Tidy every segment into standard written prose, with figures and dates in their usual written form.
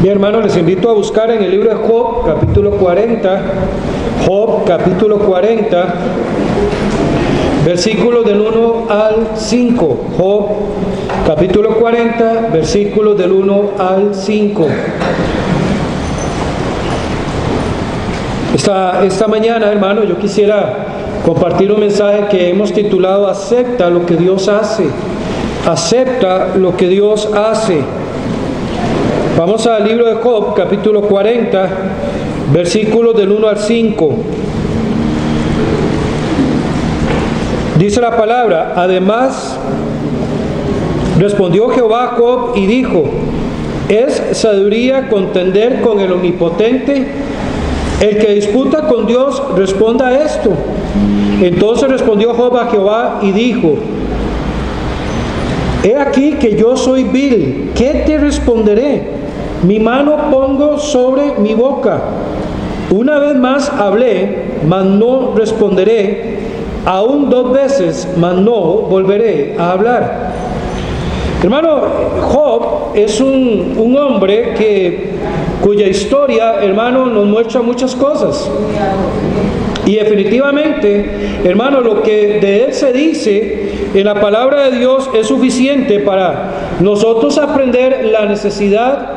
Bien, hermanos, les invito a buscar en el libro de Job, capítulo 40, Job, capítulo 40, versículos del 1 al 5. Job, capítulo 40, versículos del 1 al 5. Esta mañana, hermano, yo quisiera compartir un mensaje que hemos titulado Acepta lo que Dios hace. Acepta lo que Dios hace. Vamos al libro de Job, capítulo 40, versículos del 1 al 5. Dice la palabra: además respondió Jehová a Job y dijo: ¿es sabiduría contender con el Omnipotente? El que disputa con Dios responda a esto. Entonces respondió Job a Jehová y dijo: he aquí que yo soy vil, ¿qué te responderé? Mi mano pongo sobre mi boca. Una vez más hablé, mas no responderé. Aún 2 veces, mas no volveré a hablar. Hermano, Job es un hombre cuya historia, hermano, nos muestra muchas cosas. Y definitivamente, hermano, lo que de él se dice en la palabra de Dios es suficiente para nosotros aprender la necesidad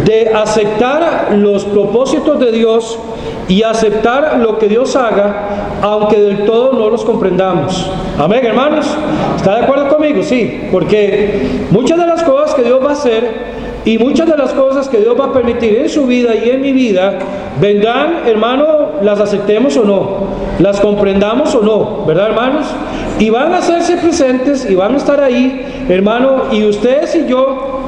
de aceptar los propósitos de Dios y aceptar lo que Dios haga, aunque del todo no los comprendamos. Amén, hermanos. ¿Está de acuerdo conmigo? Sí, porque muchas de las cosas que Dios va a hacer y muchas de las cosas que Dios va a permitir en su vida y en mi vida vendrán, hermano, las aceptemos o no, las comprendamos o no, ¿verdad, hermanos? Y van a hacerse presentes y van a estar ahí, hermano, y ustedes y yo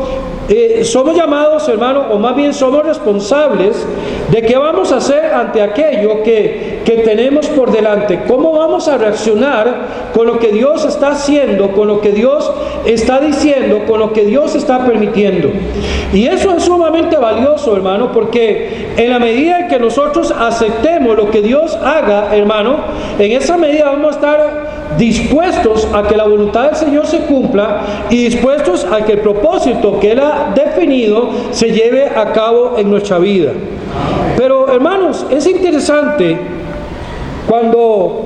somos llamados, hermano, o más bien somos responsables de qué vamos a hacer ante aquello que tenemos por delante. ¿Cómo vamos a reaccionar con lo que Dios está haciendo, con lo que Dios está diciendo, con lo que Dios está permitiendo? Y eso es sumamente valioso, hermano, porque en la medida en que nosotros aceptemos lo que Dios haga, hermano, en esa medida vamos a estar dispuestos a que la voluntad del Señor se cumpla y dispuestos a que el propósito que Él ha definido se lleve a cabo en nuestra vida. Pero, hermanos, es interesante cuando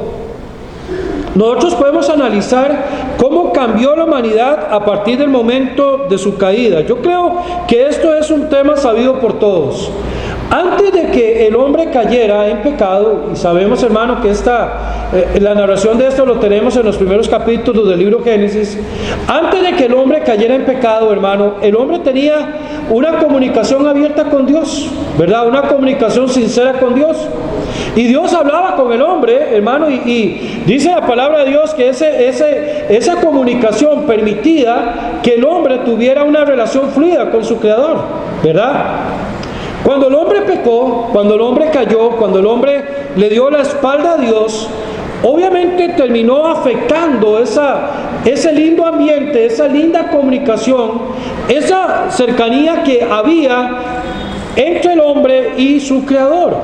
nosotros podemos analizar cómo cambió la humanidad a partir del momento de su caída. Yo creo que esto es un tema sabido por todos. Antes de que el hombre cayera en pecado, y sabemos, hermano, que la narración de esto lo tenemos en los primeros capítulos del libro Génesis. Antes de que el hombre cayera en pecado, hermano, el hombre tenía una comunicación abierta con Dios, ¿verdad? Una comunicación sincera con Dios. Y Dios hablaba con el hombre, hermano, y dice la palabra de Dios que esa comunicación permitía que el hombre tuviera una relación fluida con su Creador, ¿verdad? Cuando el hombre pecó, cuando el hombre cayó, cuando el hombre le dio la espalda a Dios, obviamente terminó afectando ese lindo ambiente, esa linda comunicación, esa cercanía que había entre el hombre y su Creador.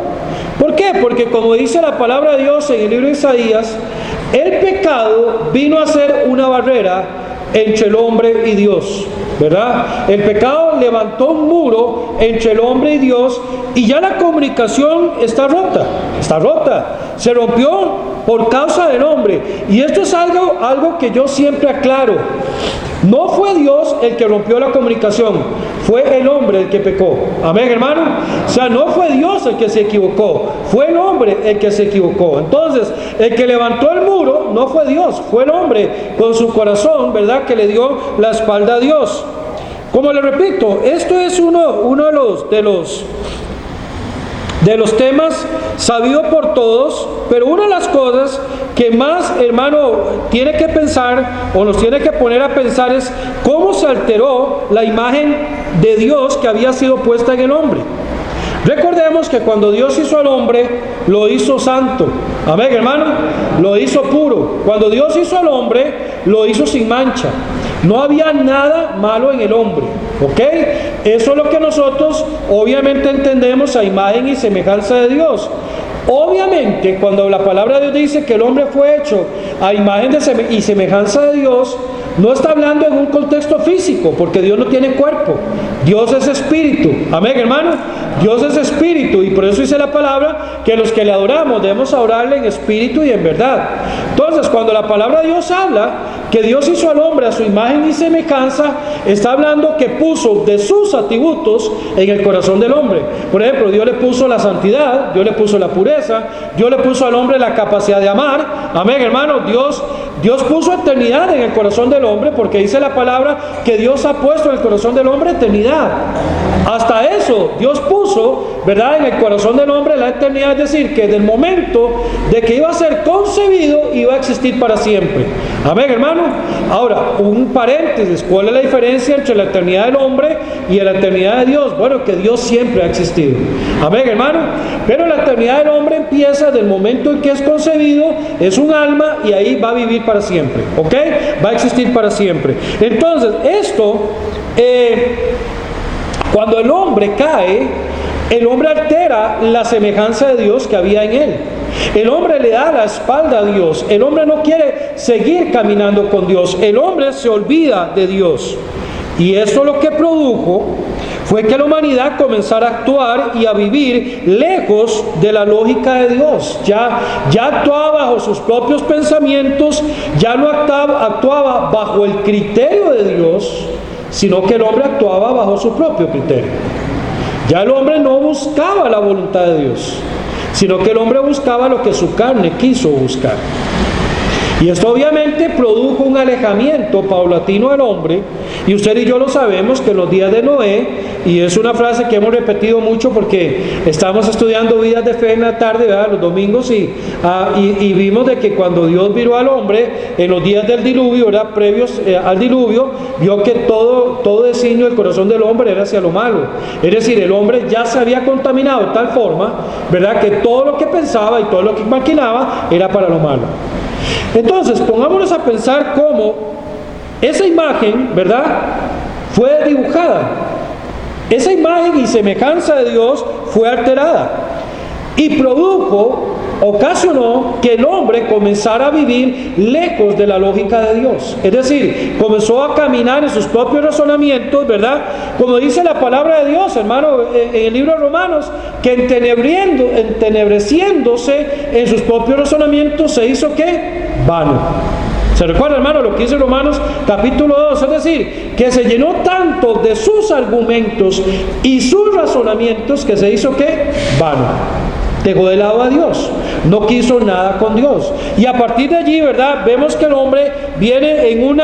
¿Por qué? Porque como dice la palabra de Dios en el libro de Isaías, el pecado vino a ser una barrera entre el hombre y Dios, ¿verdad? El pecado levantó un muro entre el hombre y Dios y ya la comunicación está rota, se rompió por causa del hombre. Y esto es algo que yo siempre aclaro: no fue Dios el que rompió la comunicación, fue el hombre el que pecó. Amén, hermano. O sea, no fue Dios el que se equivocó, fue el hombre el que se equivocó. Entonces, el que levantó el muro no fue Dios, fue el hombre con su corazón, ¿verdad?, que le dio la espalda a Dios. Como le repito, esto es uno de los temas sabidos por todos, pero una de las cosas que más, hermano, tiene que pensar o nos tiene que poner a pensar es cómo se alteró la imagen de Dios que había sido puesta en el hombre. Recordemos que cuando Dios hizo al hombre, lo hizo santo. Amén, hermano. Lo hizo puro. Cuando Dios hizo al hombre, lo hizo sin mancha. No había nada malo en el hombre, ¿ok? Eso es lo que nosotros obviamente entendemos a imagen y semejanza de Dios. Obviamente, cuando la palabra de Dios dice que el hombre fue hecho a imagen y semejanza de Dios, no está hablando en un contexto físico, porque Dios no tiene cuerpo. Dios es espíritu. Amén, hermano. Dios es espíritu, y por eso dice la palabra que los que le adoramos debemos adorarle en espíritu y en verdad. Entonces, cuando la palabra de Dios habla que Dios hizo al hombre a su imagen y semejanza, está hablando que puso de sus atributos en el corazón del hombre. Por ejemplo, Dios le puso la santidad, Dios le puso la pureza, Dios le puso al hombre la capacidad de amar. Amén, hermano. Dios puso eternidad en el corazón del hombre, porque dice la palabra que Dios ha puesto en el corazón del hombre eternidad. Hasta eso Dios puso, ¿verdad?, en el corazón del hombre la eternidad, es decir, que desde el momento de que iba a ser concebido iba a existir para siempre. Amén, hermano. Ahora, un paréntesis: ¿cuál es la diferencia entre la eternidad del hombre y la eternidad de Dios? Bueno, que Dios siempre ha existido. Amén, hermano. Pero la eternidad del hombre empieza del momento en que es concebido, es un alma, y ahí va a vivir para siempre, ¿ok? Va a existir para siempre. Entonces, esto, cuando el hombre cae, el hombre altera la semejanza de Dios que había en él. El hombre le da la espalda a Dios. El hombre no quiere seguir caminando con Dios. El hombre se olvida de Dios. Y eso lo que produjo fue que la humanidad comenzara a actuar y a vivir lejos de la lógica de Dios. Ya actuaba bajo sus propios pensamientos, ya no actuaba bajo el criterio de Dios, sino que el hombre actuaba bajo su propio criterio. Ya el hombre no buscaba la voluntad de Dios, sino que el hombre buscaba lo que su carne quiso buscar. Y esto obviamente produjo un alejamiento paulatino del hombre, y usted y yo lo sabemos que en los días de Noé, y es una frase que hemos repetido mucho porque estamos estudiando vidas de fe en la tarde, ¿verdad?, los domingos, y vimos de que cuando Dios viró al hombre en los días del diluvio, ¿verdad?, previos al diluvio, vio que todo designio del corazón del hombre era hacia lo malo. Es decir, el hombre ya se había contaminado de tal forma, ¿verdad?, que todo lo que pensaba y todo lo que maquinaba era para lo malo. Entonces, pongámonos a pensar cómo esa imagen, ¿verdad?, fue dibujada. Esa imagen y semejanza de Dios fue alterada y ocasionó que el hombre comenzara a vivir lejos de la lógica de Dios. Es decir, comenzó a caminar en sus propios razonamientos, ¿verdad? Como dice la palabra de Dios, hermano, en el libro de Romanos, que entenebreciéndose en sus propios razonamientos se hizo ¿qué? Vano. ¿Se recuerda, hermano, lo que dice Romanos capítulo 2? Es decir, que se llenó tanto de sus argumentos y sus razonamientos que se hizo ¿qué? Vano. Dejó de lado a Dios, no quiso nada con Dios. Y a partir de allí, ¿verdad?, vemos que el hombre viene en un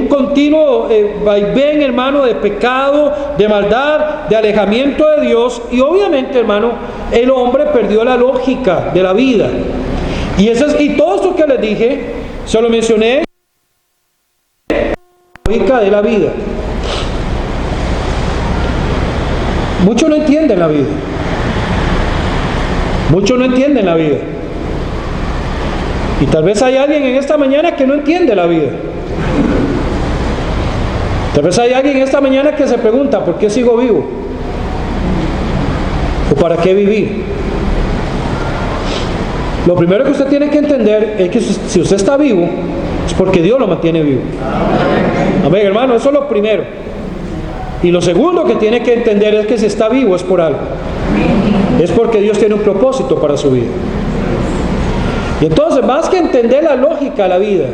continuo vaivén, hermano, de pecado, de maldad, de alejamiento de Dios. Y obviamente, hermano, el hombre perdió la lógica de la vida. Y todo esto que les dije, se lo mencioné, la lógica de la vida. Muchos no entienden la vida. Muchos no entienden la vida. Y tal vez hay alguien en esta mañana que no entiende la vida. Tal vez hay alguien en esta mañana que se pregunta: ¿por qué sigo vivo? ¿O para qué vivir? Lo primero que usted tiene que entender es que si usted está vivo, es porque Dios lo mantiene vivo. Amén, hermano, eso es lo primero. Y lo segundo que tiene que entender es que si está vivo es por algo. Es porque Dios tiene un propósito para su vida. Y entonces, más que entender la lógica de la vida,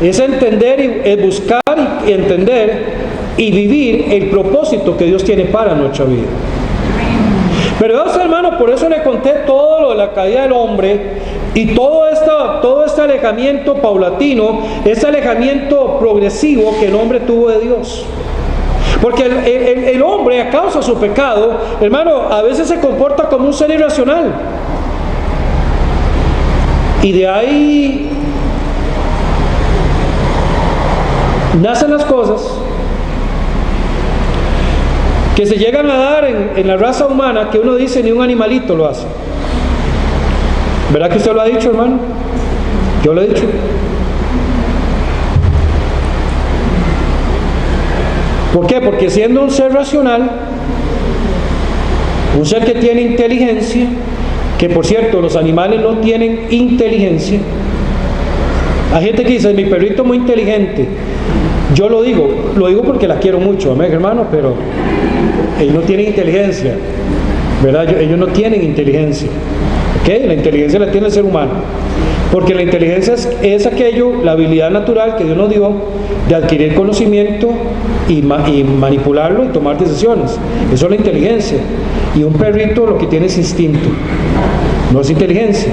es entender y buscar y entender y vivir el propósito que Dios tiene para nuestra vida. Pero Dios, hermano, por eso le conté todo lo de la caída del hombre y todo este alejamiento paulatino, este alejamiento progresivo que el hombre tuvo de Dios. Porque el hombre, a causa de su pecado, hermano, a veces se comporta como un ser irracional. Y de ahí nacen las cosas que se llegan a dar en la raza humana, que uno dice ni un animalito lo hace. ¿Verdad que usted lo ha dicho, hermano? Yo lo he dicho. ¿Por qué? Porque siendo un ser racional, un ser que tiene inteligencia, que por cierto los animales no tienen inteligencia, Hay gente que dice, mi perrito es muy inteligente. Yo lo digo porque la quiero mucho, amén, hermano, pero ellos no tienen inteligencia, ¿verdad? Ellos no tienen inteligencia, ¿ok? La inteligencia la tiene el ser humano, porque la inteligencia es aquello, la habilidad natural que Dios nos dio de adquirir conocimiento y manipularlo y tomar decisiones. Eso es la inteligencia. Y un perrito lo que tiene es instinto, no es inteligencia,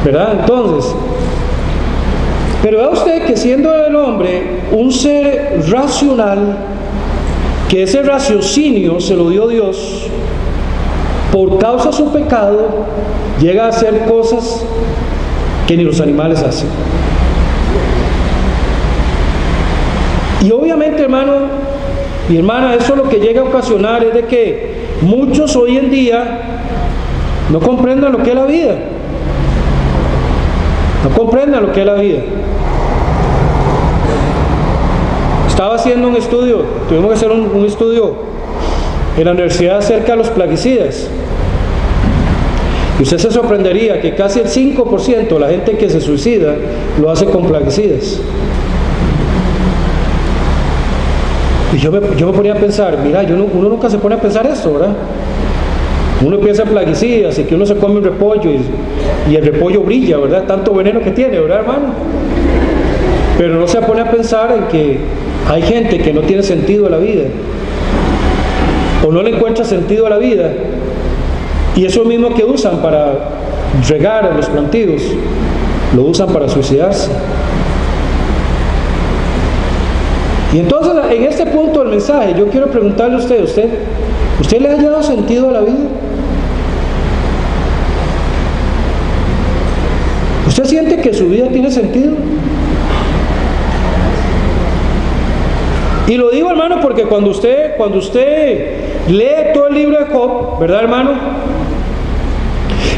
¿verdad? Entonces, pero vea usted que siendo el hombre un ser racional, que ese raciocinio se lo dio Dios, por causa de su pecado, llega a hacer cosas que ni los animales hacen. Y obviamente, hermano y hermana, eso lo que llega a ocasionar es de que muchos hoy en día no comprendan lo que es la vida. No comprendan lo que es la vida. Estaba haciendo un estudio, tuvimos que hacer un estudio en la universidad acerca de los plaguicidas. Y usted se sorprendería que casi el 5% de la gente que se suicida lo hace con plaguicidas. Y yo me ponía a pensar, mira, uno nunca se pone a pensar eso, ¿verdad? Uno piensa en plaguicidas y que uno se come un repollo y el repollo brilla, ¿verdad? Tanto veneno que tiene, ¿verdad, hermano? Pero no se pone a pensar en que hay gente que no tiene sentido a la vida, o no le encuentra sentido a la vida, y eso mismo que usan para regar a los plantíos, lo usan para suicidarse. Y entonces, en este punto del mensaje, yo quiero preguntarle a ¿usted le ha dado sentido a la vida? ¿Usted siente que su vida tiene sentido? Y lo digo, hermano, porque cuando usted lee todo el libro de Job, ¿verdad, hermano?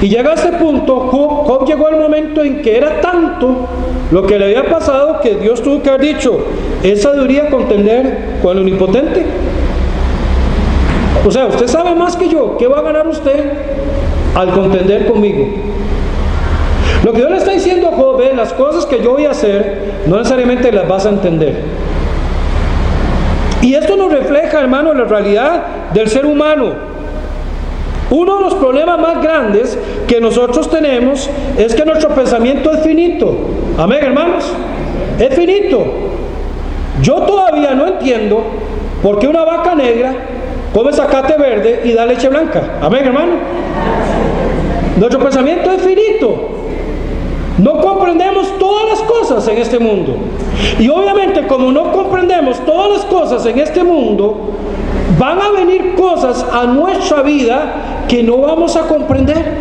Y llega a este punto, Job llegó al momento en que era tanto lo que le había pasado que Dios tuvo que haber dicho, ¿es sabiduría contender con el omnipotente? O sea, usted sabe más que yo, ¿qué va a ganar usted al contender conmigo? Lo que Dios le está diciendo a Job es, las cosas que yo voy a hacer, no necesariamente las vas a entender. Y esto nos refleja, hermano, la realidad del ser humano. Uno de los problemas más grandes que nosotros tenemos es que nuestro pensamiento es finito. Amén, hermanos. Es finito. Yo todavía no entiendo por qué una vaca negra come zacate verde y da leche blanca. Amén, hermano. Nuestro pensamiento es finito. No comprendemos todas las cosas en este mundo. Y obviamente, como no comprendemos todas las cosas en este mundo, van a venir cosas a nuestra vida que no vamos a comprender.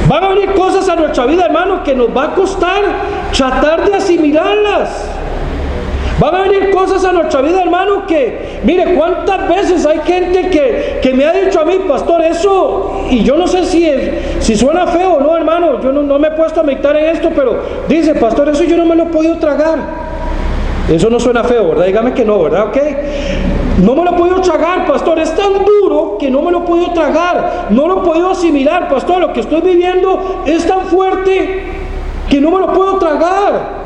Van a venir cosas a nuestra vida, hermano, que nos va a costar tratar de asimilarlas. Van a venir cosas a nuestra vida, hermano, que, mire, cuántas veces hay gente que me ha dicho a mí, pastor, eso, y yo no sé si suena feo o no, hermano, yo no me he puesto a meditar en esto, pero dice, pastor, eso yo no me lo he podido tragar. Eso no suena feo, ¿verdad? Dígame que no, ¿verdad? ¿Ok? No me lo he podido tragar, pastor, es tan duro que no me lo he podido tragar, no lo he podido asimilar, pastor, lo que estoy viviendo es tan fuerte que no me lo puedo tragar.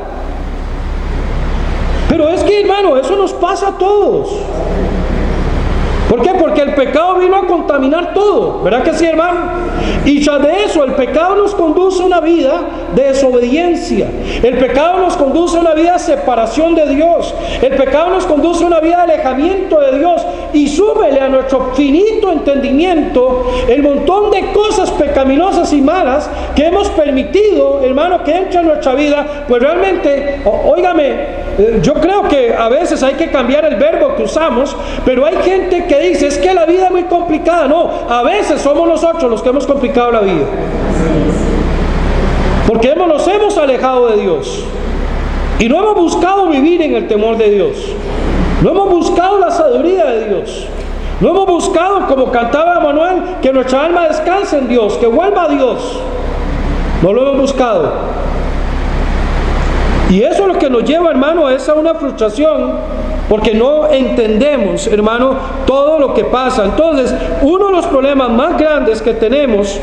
Pero es que, hermano, eso nos pasa a todos. ¿Por qué? Porque el pecado vino a contaminar todo, ¿verdad que sí, hermano? Y ya de eso, el pecado nos conduce a una vida de desobediencia. El pecado nos conduce a una vida de separación de Dios. El pecado nos conduce a una vida de alejamiento de Dios. Y súbele a nuestro finito entendimiento el montón de cosas pecaminosas y malas que hemos permitido, hermano, que entre en nuestra vida. Pues realmente, óigame, yo creo que a veces hay que cambiar el verbo que usamos, pero hay gente que dice, es que la vida es muy complicada. No, a veces somos nosotros los que hemos complicado la vida, porque nos hemos alejado de Dios y no hemos buscado vivir en el temor de Dios, no hemos buscado la sabiduría de Dios, no hemos buscado, como cantaba Manuel, que nuestra alma descanse en Dios, que vuelva a Dios. No lo hemos buscado. Y eso es lo que nos lleva, hermano, a una frustración, porque no entendemos, hermano, todo lo que pasa. Entonces, uno de los problemas más grandes que tenemos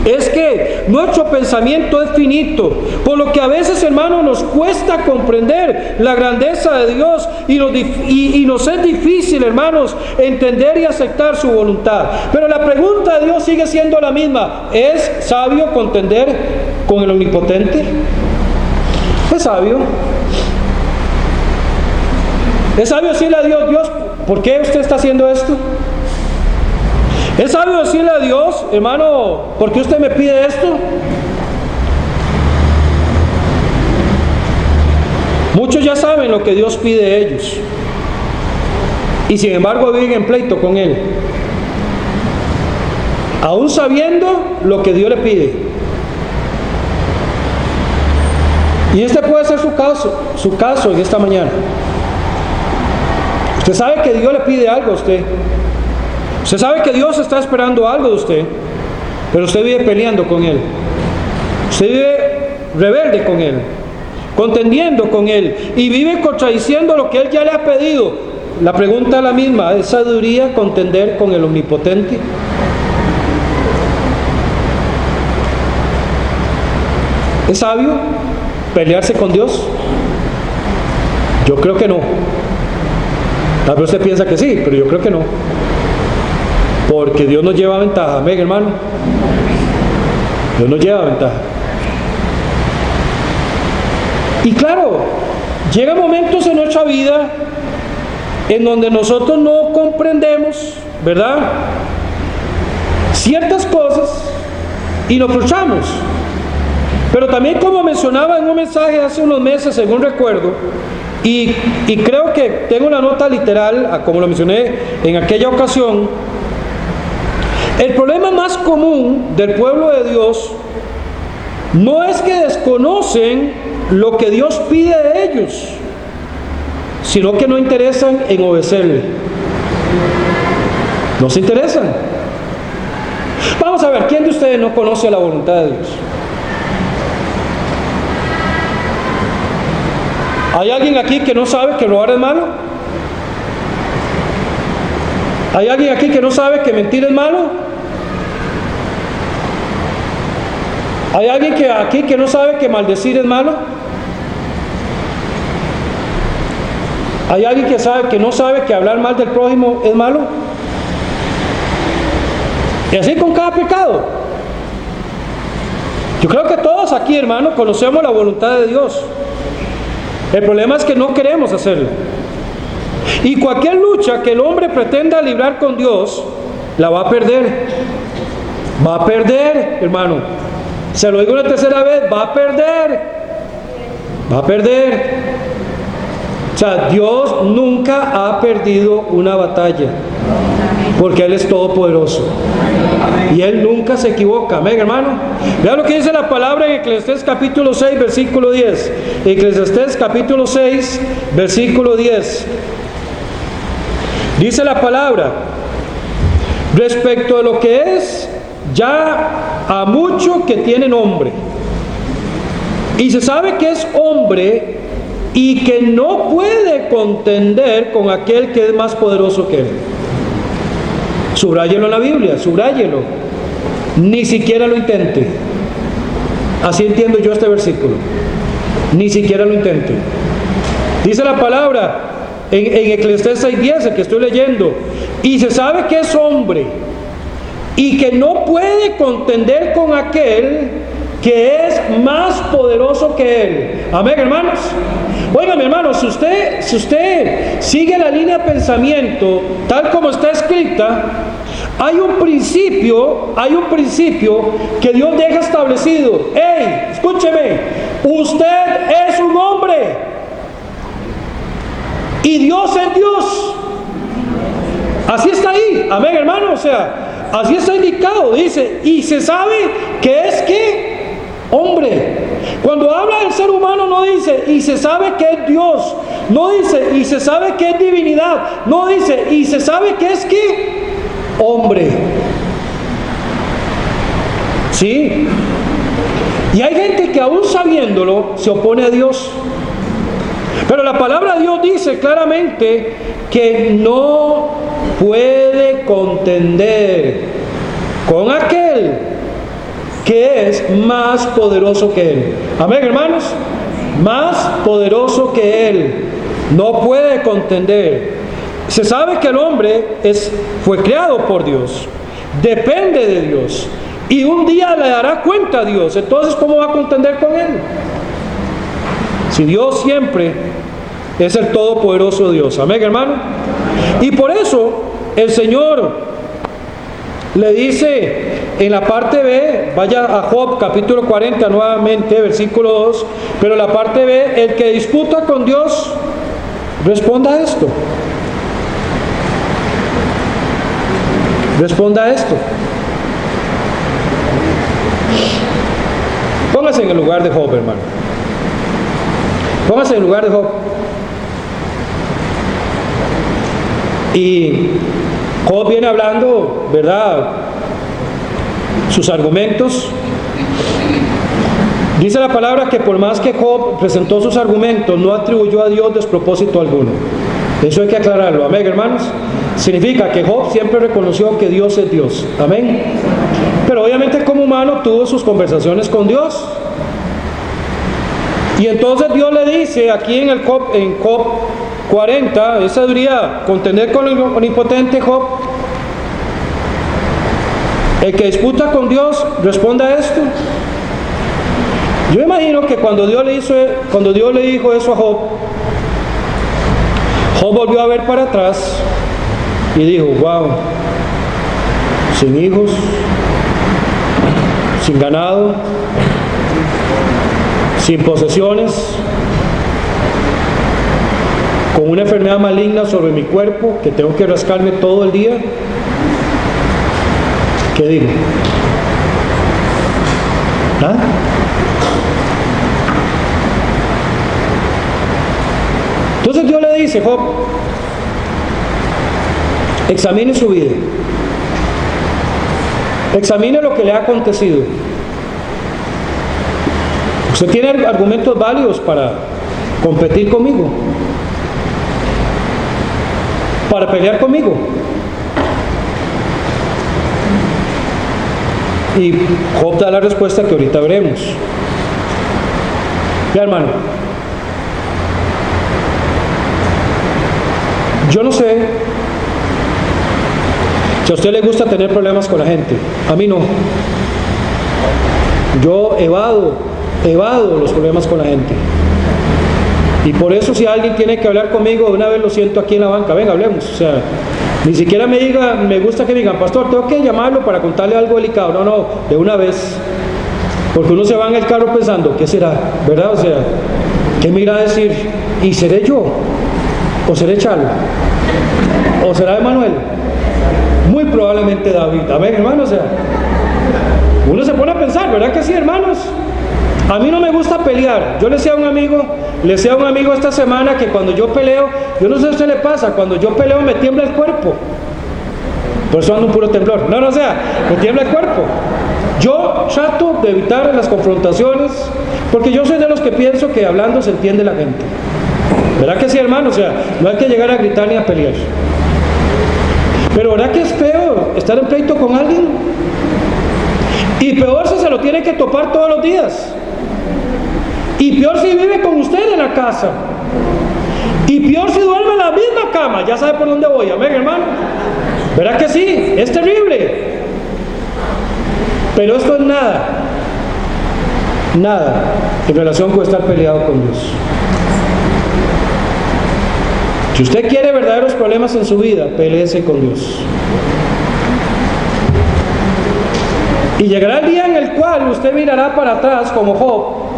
es que nuestro pensamiento es finito, por lo que a veces, hermanos, nos cuesta comprender la grandeza de Dios y nos es difícil, hermanos, entender y aceptar su voluntad. Pero la pregunta de Dios sigue siendo la misma: ¿es sabio contender con el Omnipotente? ¿Es sabio? ¿Es sabio decirle a Dios: Dios, ¿por qué usted está haciendo esto? ¿Es sabio decirle a Dios: hermano, ¿por qué usted me pide esto? Muchos ya saben lo que Dios pide de ellos, y sin embargo viven en pleito con Él, aún sabiendo lo que Dios le pide. Y este puede ser su caso en esta mañana. Usted sabe que Dios le pide algo a usted. Usted sabe que Dios está esperando algo de usted, pero usted vive peleando con Él. Usted vive rebelde con Él, contendiendo con Él, y vive contradiciendo lo que Él ya le ha pedido. La pregunta es la misma: ¿es sabiduría contender con el Omnipotente? ¿Es sabio pelearse con Dios? Yo creo que no. Tal vez usted piensa que sí, pero yo creo que no. Porque Dios nos lleva ventaja. Amén, hermano. Dios nos lleva ventaja. Y claro, llegan momentos en nuestra vida en donde nosotros no comprendemos, ¿verdad?, ciertas cosas y nos frustramos. Pero también, como mencionaba en un mensaje hace unos meses, según recuerdo, y creo que tengo una nota literal, como lo mencioné en aquella ocasión, el problema más común del pueblo de Dios no es que desconocen lo que Dios pide de ellos, sino que no interesan en obedecerle. No se interesan. Vamos a ver, ¿quién de ustedes no conoce la voluntad de Dios? ¿Hay alguien aquí que no sabe que robar es malo? ¿Hay alguien aquí que no sabe que mentir es malo? ¿Hay alguien aquí que no sabe que maldecir es malo? ¿Hay alguien que no sabe que hablar mal del prójimo es malo? Y así con cada pecado. Yo creo que todos aquí, hermanos, conocemos la voluntad de Dios. El problema es que no queremos hacerlo. Y cualquier lucha que el hombre pretenda librar con Dios, la va a perder. Va a perder, hermano. Se lo digo una tercera vez: va a perder. Va a perder. O sea, Dios nunca ha perdido una batalla, porque Él es todopoderoso y Él nunca se equivoca. Amén, hermano. Vean lo que dice la palabra en Eclesiastés capítulo 6, versículo 10. Eclesiastés capítulo 6, versículo 10. Dice la palabra respecto a lo que es ya a mucho que tiene nombre, y se sabe que es hombre y que no puede contender con aquel que es más poderoso que él. Subráyelo en la Biblia, subráyelo. Ni siquiera lo intente. Así entiendo yo este versículo. Ni siquiera lo intente. Dice la palabra en Eclesiastés 6:10, el que estoy leyendo: y se sabe que es hombre y que no puede contender con aquel que es más poderoso que él. Amén, hermanos. Oigan, hermanos, si usted sigue la línea de pensamiento tal como está escrita, hay un principio que Dios deja establecido. ¡Ey, escúcheme! Usted es un hombre y Dios es Dios. Así está ahí. Amén, hermano. O sea, así está indicado. Dice, y se sabe que es que hombre. Cuando habla del ser humano no dice y se sabe que es Dios, no dice y se sabe que es divinidad, no dice y se sabe que es que hombre. Sí. Y hay gente que aún sabiéndolo se opone a Dios. Pero la palabra de Dios dice claramente que no puede contender con aquel que es más poderoso que Él. Amén, hermanos. Más poderoso que Él. No puede contender. Se sabe que el hombre fue creado por Dios, depende de Dios, y un día le dará cuenta a Dios. Entonces, ¿cómo va a contender con Él? Si Dios siempre es el todopoderoso Dios. Amén, hermano. Y por eso el Señor le dice en la parte B, vaya a Job capítulo 40 nuevamente, versículo 2, pero la parte B, el que disputa con Dios, responda a esto. Responda a esto. Póngase en el lugar de Job, hermano. Póngase en el lugar de Job. Y Job viene hablando, ¿verdad?, sus argumentos. Dice la palabra que por más que Job presentó sus argumentos, no atribuyó a Dios despropósito alguno. Eso hay que aclararlo. Amén, hermanos. Significa que Job siempre reconoció que Dios es Dios. Amén. Pero obviamente como humano tuvo sus conversaciones con Dios. Y entonces Dios le dice aquí en Job 40, esa sabiduría, contender con el omnipotente Job. El que disputa con Dios, responda a esto. Yo imagino que cuando Dios le dijo eso a Job, Job volvió a ver para atrás y dijo: wow, sin hijos, sin ganado, sin posesiones, con una enfermedad maligna sobre mi cuerpo que tengo que rascarme todo el día. ¿Qué digo? ¿Ah? Entonces Dios le dice: Job, examine su vida, examine lo que le ha acontecido. Usted tiene argumentos válidos para competir conmigo, para pelear conmigo. Y Job da la respuesta que ahorita veremos. Ya, hermano, yo no sé si a usted le gusta tener problemas con la gente. A mí no. Yo evado los problemas con la gente. Y por eso, si alguien tiene que hablar conmigo, de una vez lo siento aquí en la banca: venga, hablemos. O sea, ni siquiera me gusta que me digan: pastor, tengo que llamarlo para contarle algo delicado. No, de una vez. Porque uno se va en el carro pensando: ¿qué será? ¿Verdad? O sea, ¿qué me irá a decir? ¿Y seré yo? ¿O seré Chalo? ¿O será Emanuel? Muy probablemente David. Amén, hermanos. O sea, uno se pone a pensar, ¿verdad que sí, hermanos? A mí no me gusta pelear. Yo le decía a un amigo esta semana que cuando yo peleo, yo no sé si a usted le pasa, cuando yo peleo me tiembla el cuerpo. Por eso ando un puro temblor. No, o sea, me tiembla el cuerpo. Yo trato de evitar las confrontaciones, porque yo soy de los que pienso que hablando se entiende la gente. ¿Verdad que sí, hermano? O sea, no hay que llegar a gritar ni a pelear. Pero ¿verdad que es feo estar en pleito con alguien? Y peor si se lo tiene que topar todos los días. Y peor si vive con usted en la casa. Y peor si duerme en la misma cama. Ya sabe por dónde voy, amén, hermano. ¿Verdad que sí? Es terrible. Pero esto es nada en relación con estar peleado con Dios. Si usted quiere verdaderos problemas en su vida, peléese con Dios. Y llegará el día en el cual usted mirará para atrás como Job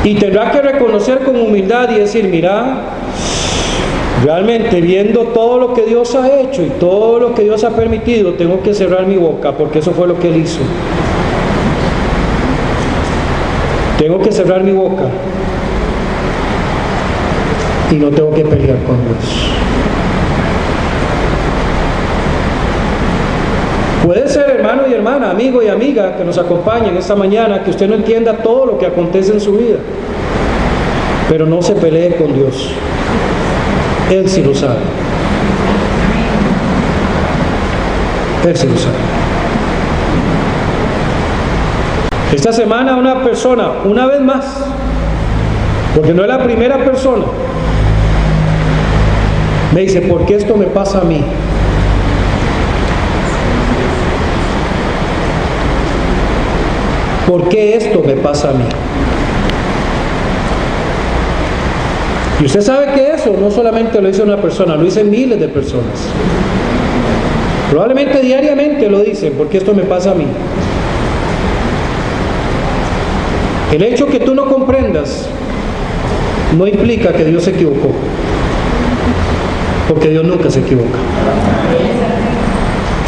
y tendrá que reconocer con humildad y decir: mira, realmente viendo todo lo que Dios ha hecho y todo lo que Dios ha permitido, tengo que cerrar mi boca, porque eso fue lo que Él hizo. Tengo que cerrar mi boca y no tengo que pelear con Dios. Puede ser, hermano y hermana, amigo y amiga que nos acompañen esta mañana, que usted no entienda todo lo que acontece en su vida, pero no se pelee con Dios. Él sí lo sabe. Él sí lo sabe. Esta semana una persona, una vez más, porque no es la primera persona, me dice, ¿por qué esto me pasa a mí? ¿Por qué esto me pasa a mí? Y usted sabe que eso no solamente lo dice una persona, lo dicen miles de personas. Probablemente diariamente lo dicen, ¿por qué esto me pasa a mí? El hecho que tú no comprendas no implica que Dios se equivocó, porque Dios nunca se equivoca.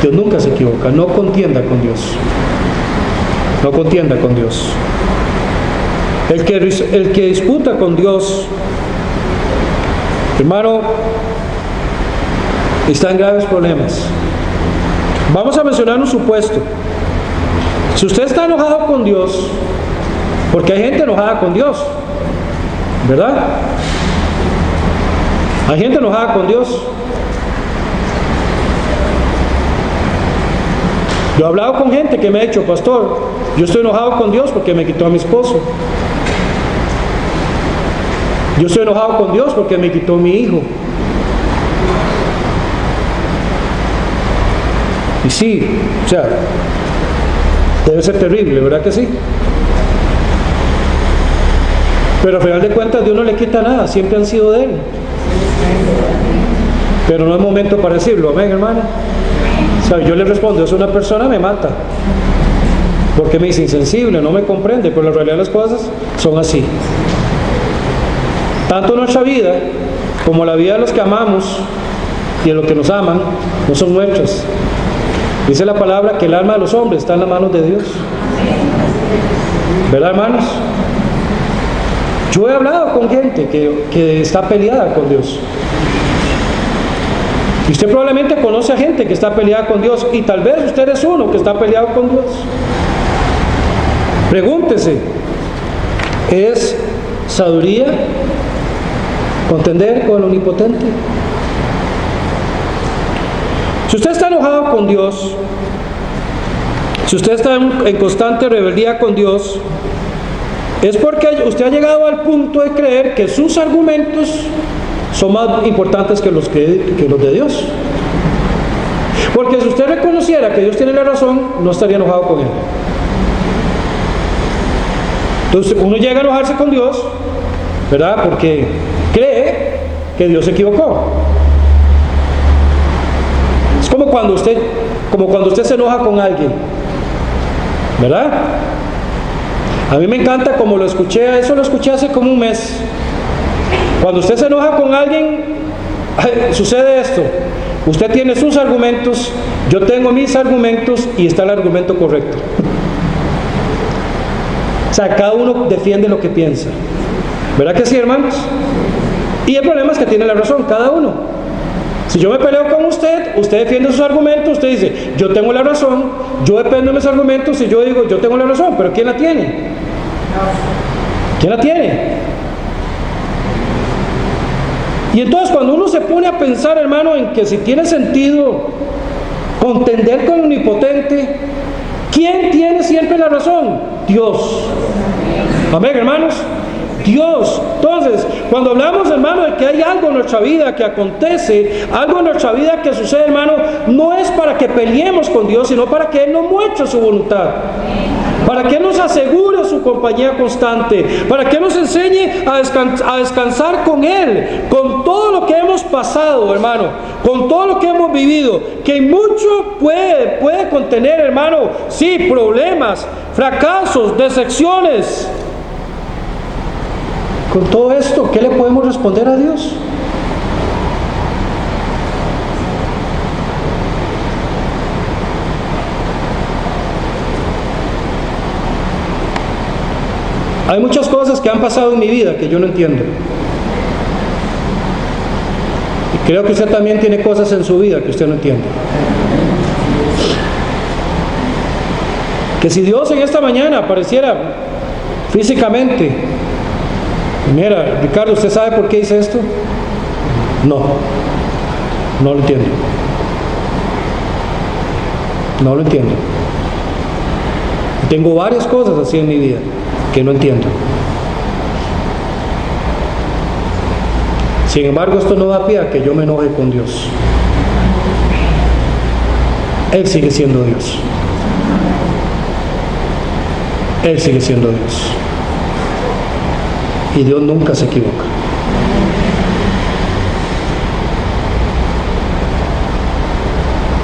Dios nunca se equivoca. No contienda con Dios. No contienda con Dios. El que disputa con Dios, hermano, está en graves problemas. Vamos a mencionar un supuesto. Si usted está enojado con Dios, porque hay gente enojada con Dios, ¿verdad? Hay gente enojada con Dios. Yo he hablado con gente que me ha dicho, pastor, yo estoy enojado con Dios porque me quitó a mi esposo. Yo estoy enojado con Dios porque me quitó a mi hijo. Y sí, o sea, debe ser terrible, ¿verdad que sí? Pero al final de cuentas Dios no le quita nada, siempre han sido de Él. Pero no es momento para decirlo, amén, hermano. O sea, yo le respondo, es una persona, me mata. Porque me dice insensible, no me comprende, pero la realidad de las cosas son así. Tanto nuestra vida como la vida de los que amamos y de los que nos aman no son nuestras. Dice la palabra que el alma de los hombres está en las manos de Dios. ¿Verdad, hermanos? Yo he hablado con gente que está peleada con Dios. Y usted probablemente conoce a gente que está peleada con Dios, y tal vez usted es uno que está peleado con Dios. Pregúntese, ¿es sabiduría contender con el Omnipotente? Si usted está enojado con Dios, si usted está en constante rebeldía con Dios, es porque usted ha llegado al punto de creer que sus argumentos son más importantes que los de Dios. Porque si usted reconociera que Dios tiene la razón, no estaría enojado con Él. Entonces uno llega a enojarse con Dios, ¿verdad? Porque cree que Dios se equivocó. Es como cuando usted se enoja con alguien, ¿verdad? A mí me encanta como eso lo escuché hace como un mes. Cuando usted se enoja con alguien, sucede esto. Usted tiene sus argumentos, yo tengo mis argumentos y está el argumento correcto. O sea, cada uno defiende lo que piensa. ¿Verdad que sí, hermanos? Y el problema es que tiene la razón, cada uno. Si yo me peleo con usted, usted defiende sus argumentos, usted dice, yo tengo la razón, yo dependo de mis argumentos y yo digo, yo tengo la razón, pero ¿quién la tiene? ¿Quién la tiene? Y entonces cuando uno se pone a pensar, hermano, en que si tiene sentido contender con el Omnipotente, ¿quién tiene siempre la razón? Dios. Amén, hermanos. Dios. Entonces, cuando hablamos, hermano, de que hay algo en nuestra vida que acontece, algo en nuestra vida que sucede, hermano, no es para que peleemos con Dios, sino para que Él nos muestre su voluntad, para que Él nos asegure su compañía constante, para que Él nos enseñe a descansar con Él, con todo lo que hemos pasado, hermano, con todo lo que hemos vivido, que mucho puede contener, hermano, sí, problemas, fracasos, decepciones. Con todo esto, ¿qué le podemos responder a Dios? Hay muchas cosas que han pasado en mi vida que yo no entiendo. Y creo que usted también tiene cosas en su vida que usted no entiende. Que si Dios en esta mañana apareciera físicamente, mira, Ricardo, ¿usted sabe por qué hice esto? No lo entiendo. No lo entiendo. Tengo varias cosas así en mi vida que no entiendo. Sin embargo, esto no da pie a que yo me enoje con Dios. Él sigue siendo Dios. Él sigue siendo Dios. Y Dios nunca se equivoca.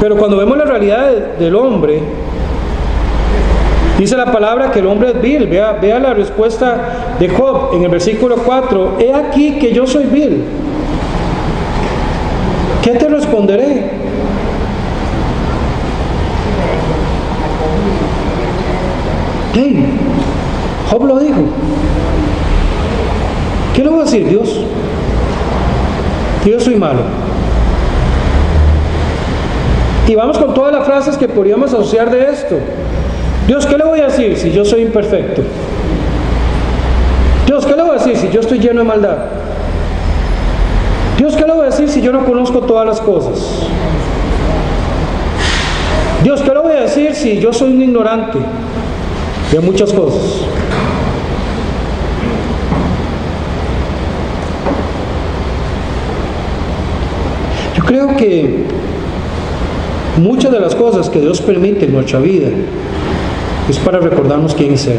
Pero cuando vemos la realidad del hombre, dice la palabra que el hombre es vil. Vea la respuesta de Job en el versículo 4. He aquí que yo soy vil. ¿Qué te responderé? Hey, Job lo dijo. ¿Qué le voy a decir, Dios? Que yo soy malo. Y vamos con todas las frases que podríamos asociar de esto. Dios, ¿qué le voy a decir si yo soy imperfecto? Dios, ¿qué le voy a decir si yo estoy lleno de maldad? Dios, ¿qué le voy a decir si yo no conozco todas las cosas? Dios, ¿qué le voy a decir si yo soy un ignorante de muchas cosas? Yo creo que muchas de las cosas que Dios permite en nuestra vida es para recordarnos quién es Él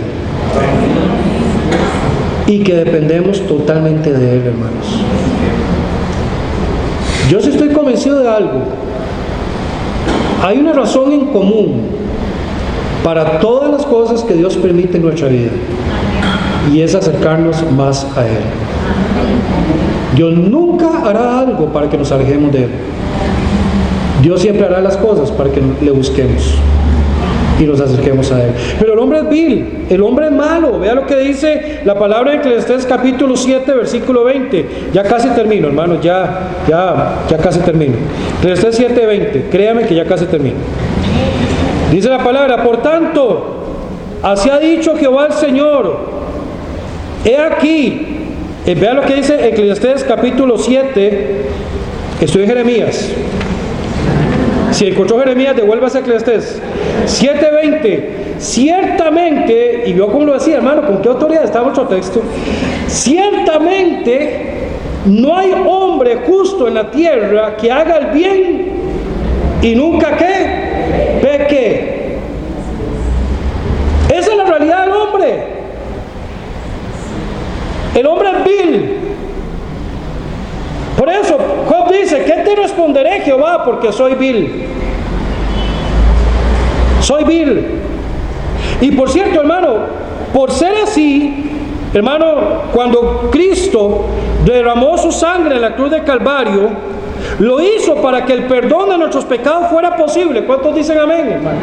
y que dependemos totalmente de Él, hermanos. Yo sí estoy convencido de algo. Hay una razón en común para todas las cosas que Dios permite en nuestra vida, y es acercarnos más a Él. Dios nunca hará algo para que nos alejemos de Él. Dios siempre hará las cosas para que le busquemos y nos acerquemos a Él. Pero el hombre es vil, el hombre es malo. Vea lo que dice la palabra en Eclesiastés capítulo 7, versículo 20. Ya casi termino, hermanos, ya casi termino. Eclesiastés 7, 20, créame que ya casi termino. Dice la palabra: por tanto, así ha dicho Jehová el Señor, he aquí, vea lo que dice Eclesiastés capítulo 7, estoy en Jeremías. Si encontró Jeremías, devuélvase a Eclesiastés 7:20. Ciertamente, y vio cómo lo decía, hermano, con qué autoridad está nuestro texto. Ciertamente no hay hombre justo en la tierra que haga el bien y nunca ¿qué? Peque. Esa es la realidad del hombre. El hombre es vil. Por eso Job dice: ¿qué te responderé, Jehová? Porque soy vil. Soy vil. Y por cierto, hermano, por ser así, hermano, cuando Cristo derramó su sangre en la cruz de Calvario, lo hizo para que el perdón de nuestros pecados fuera posible. ¿Cuántos dicen amén, hermano?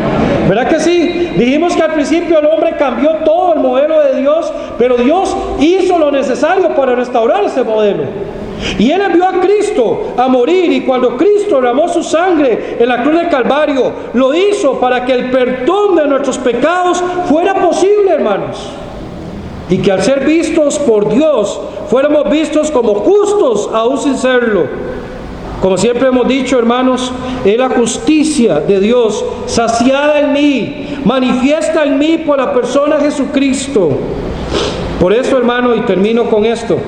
¿Verdad que sí? Dijimos que al principio el hombre cambió todo el modelo de Dios, pero Dios hizo lo necesario para restaurar ese modelo. Y Él envió a Cristo a morir, y cuando Cristo derramó su sangre en la cruz de Calvario, lo hizo para que el perdón de nuestros pecados fuera posible, hermanos. Y que al ser vistos por Dios, fuéramos vistos como justos, aún sin serlo. Como siempre hemos dicho, hermanos, es la justicia de Dios saciada en mí, manifiesta en mí por la persona de Jesucristo. Por eso, hermano, y termino con esto,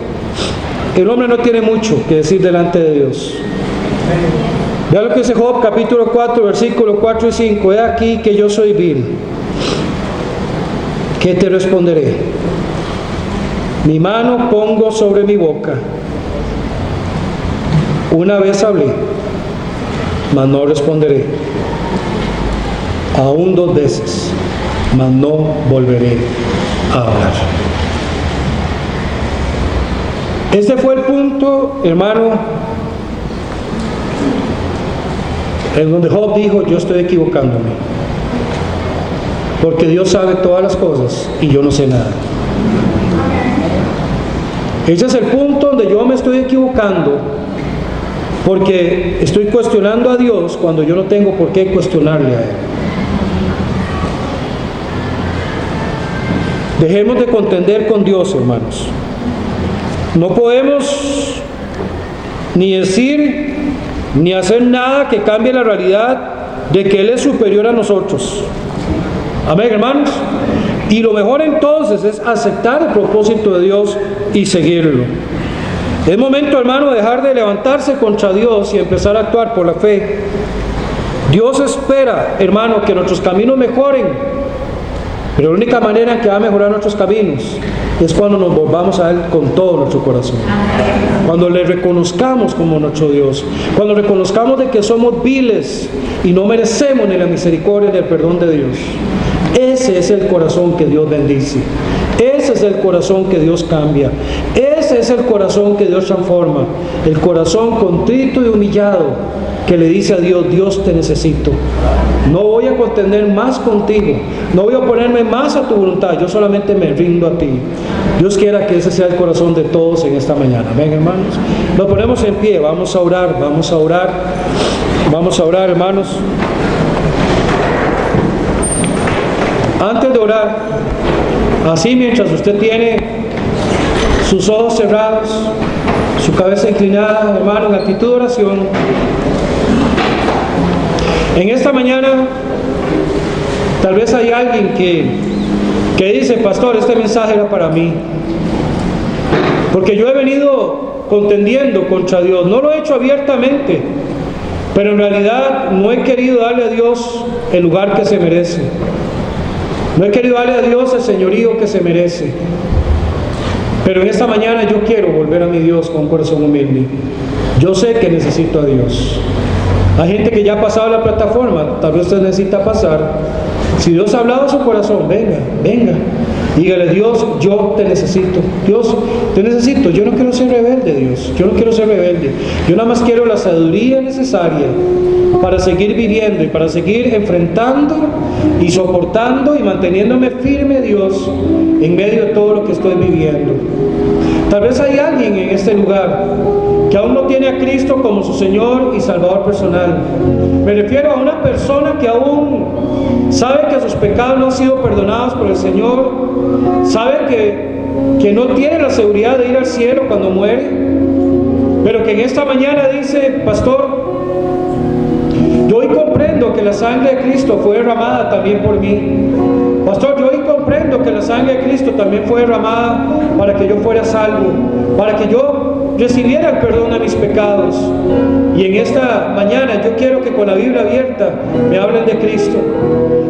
el hombre no tiene mucho que decir delante de Dios. Vea lo que dice Job capítulo 4, versículos 4 y 5. He aquí que yo soy vil. ¿Qué te responderé? Mi mano pongo sobre mi boca. Una vez hablé, mas no responderé. Aún 2 veces, mas no volveré a hablar. Este fue el punto, hermano, en donde Job dijo: yo estoy equivocándome, porque Dios sabe todas las cosas y yo no sé nada. Ese es el punto donde yo me estoy equivocando, porque estoy cuestionando a Dios cuando yo no tengo por qué cuestionarle a Él. Dejemos de contender con Dios, hermanos. No podemos ni decir ni hacer nada que cambie la realidad de que Él es superior a nosotros. Amén, hermanos. Y lo mejor entonces es aceptar el propósito de Dios y seguirlo. Es momento, hermano, de dejar de levantarse contra Dios y empezar a actuar por la fe. Dios espera, hermano, que nuestros caminos mejoren, pero la única manera en que va a mejorar nuestros caminos es cuando nos volvamos a Él con todo nuestro corazón, cuando le reconozcamos como nuestro Dios, cuando reconozcamos de que somos viles y no merecemos ni la misericordia ni el perdón de Dios. Ese es el corazón que Dios bendice, ese es el corazón que Dios cambia, ese es el corazón que Dios transforma, el corazón contrito y humillado que le dice a Dios: Dios, te necesito, no voy a contender más contigo, no voy a oponerme más a tu voluntad, yo solamente me rindo a ti. Dios quiera que ese sea el corazón de todos en esta mañana. Ven, hermanos, nos ponemos en pie, vamos a orar, hermanos. Antes de orar, así mientras usted tiene sus ojos cerrados, su cabeza inclinada, hermano, en actitud de oración, en esta mañana tal vez hay alguien que dice: pastor, este mensaje era para mí, porque yo he venido contendiendo contra Dios. No lo he hecho abiertamente, pero en realidad no he querido darle a Dios el lugar que se merece, no he querido darle a Dios el señorío que se merece. Pero en esta mañana yo quiero volver a mi Dios con un corazón humilde. Yo sé que necesito a Dios. Hay gente que ya ha pasado la plataforma, tal vez usted necesita pasar. Si Dios ha hablado a su corazón, venga, dígale: Dios, yo te necesito, Dios, te necesito. Yo no quiero ser rebelde, Dios, yo no quiero ser rebelde. Yo nada más quiero la sabiduría necesaria para seguir viviendo y para seguir enfrentando y soportando y manteniéndome firme, Dios, en medio de todo lo que estoy viviendo. Tal vez hay alguien en este lugar que aún no tiene a Cristo como su Señor y Salvador personal. Me refiero a una persona que aún sabe que sus pecados no han sido perdonados por el Señor, sabe que no tiene la seguridad de ir al cielo cuando muere, pero que en esta mañana dice: pastor, yo hoy comprendo que la sangre de Cristo fue derramada también por mí. Pastor, yo hoy comprendo que la sangre de Cristo también fue derramada para que yo fuera salvo, para que yo recibiera el perdón de mis pecados. Y en esta mañana yo quiero que con la Biblia abierta me hablen de Cristo.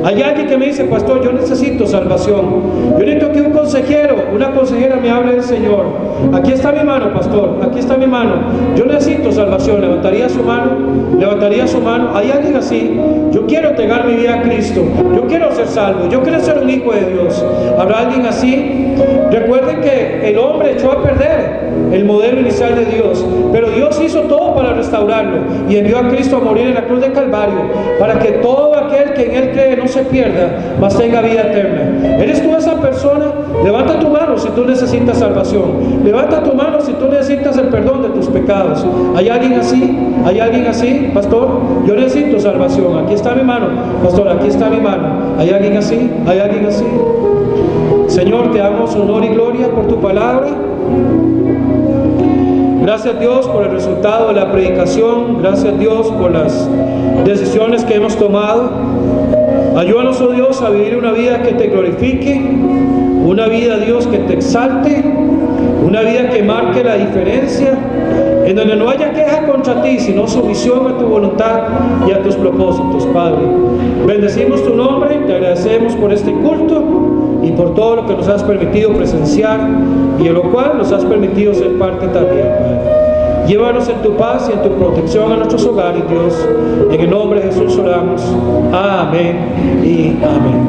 Hay alguien que me dice: pastor, yo necesito salvación, yo necesito que un consejero, una consejera me hable del Señor. Aquí está mi mano, pastor, aquí está mi mano, yo necesito salvación. Levantaría su mano. Hay alguien así: yo quiero entregar mi vida a Cristo, yo quiero ser salvo, yo quiero ser un hijo de Dios. ¿Habrá alguien así? Recuerden que el hombre echó a perder el modelo inicial de Dios, pero Dios hizo todo para restaurarlo y envió a Cristo a morir en la cruz de Calvario para que todo aquel que en Él cree no se pierda, mas tenga vida eterna. ¿Eres tú esa persona? Levanta tu mano si tú necesitas salvación. Levanta tu mano si tú necesitas el perdón de tus pecados. ¿Hay alguien así? ¿Hay alguien así? Pastor, yo necesito salvación. Aquí está mi mano. Pastor, aquí está mi mano. ¿Hay alguien así? ¿Hay alguien así? Señor, te damos honor y gloria por tu palabra. Gracias, Dios, por el resultado de la predicación. Gracias, Dios, por las decisiones que hemos tomado. Ayúdanos, oh Dios, a vivir una vida que te glorifique, una vida, Dios, que te exalte, una vida que marque la diferencia, en donde no haya queja contra ti, sino sumisión a tu voluntad y a tus propósitos, Padre. Bendecimos tu nombre, te agradecemos por este culto y por todo lo que nos has permitido presenciar y en lo cual nos has permitido ser parte también, Padre. Llévanos en tu paz y en tu protección a nuestros hogares, Dios. En el nombre de Jesús oramos. Amén y amén.